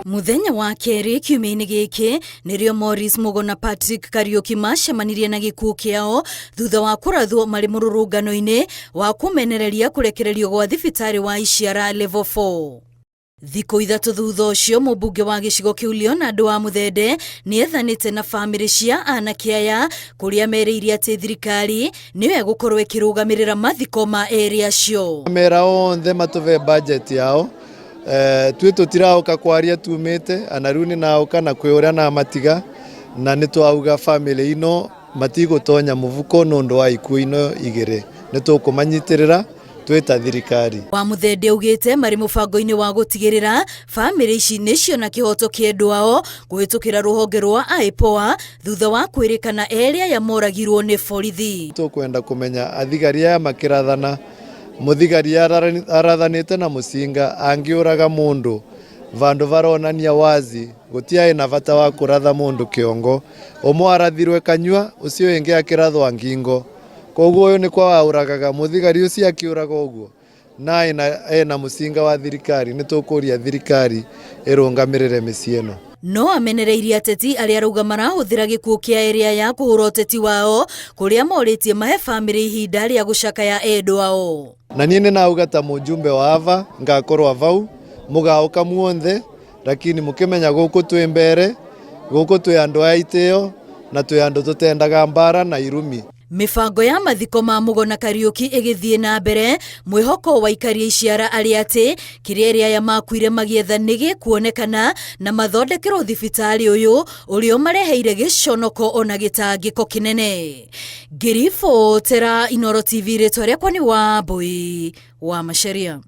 Muthenya wa keri kiumia-ini giki nirio Morris Mugo na Patrick Kariuki macemanirie na gikuo kiao thutha wa kurathwo mari mururungano-ini wa kumenereria kurekererio gwa thibitari wa Isiara level 4. Thikũ ithatu thutha ucio mũmbunge wa gĩcigo kĩu Leonard wa Muthende nĩ ethanĩte na bamĩrĩ cia anake aya kũrĩa merĩire atĩ thirikari nĩyo ĩgũkorwo ĩkĩrũgamĩrĩra mathiko ma erĩ acio. Mera onthe matuve budget yao twi tutirauka kwaria tumite ana riu ni nauka na kwiuria na matiga na nitwauga family ino matigutonya muvuko nundu wa ikuo ino igire nitukumanyitirira twita thirikari. Wa Muthende ugite mari mubango-ini wa gutigirira family ici nicio na kihoto kiendu ao kuhitukira ruhonge rwa IPOA thutha wa kwirikana eria yamoragirwo ni borithi. Tukwenda kumenya athigari aya makirathana muthigari arathanite na musinga angiuraga mundu vandu varonania wazi gutiae na vata wa kuratha mundu kiongo umwe arathirwe kanyua ucio ingi akirathwa ngingo koguo uyu ni kwa wauragaga muthigari ucio akiuraga uguo na ena musinga wa thirikari nitukuria thirikari irungamirire micieno. No amenereirie ateti aria arauga marahuthira gikuo kia eria ya kuhura uteti wao kuria moritie mahe family ihinda ria gucakaya endo ao. Na nie ni nauga ta mujumbe wa ava ngakorwa vau mugauka muonthe lakini mukimenya guku twi mbere guku twi andu a itio na twi andu tutendaga mbara na irumi. Mibango ya mathiko ma Mugo na Kariuki igithie na mbere mwihoko wa ikaria Isiara ari ati kiria eria ya makuire magietha nigi kuonekana na mathondekero thibitari uyu urio mareheire giconoko ona gitangiko kinene. Girifo Tera Inoro TV ritwa riakwa ni Wambui wa Macharia.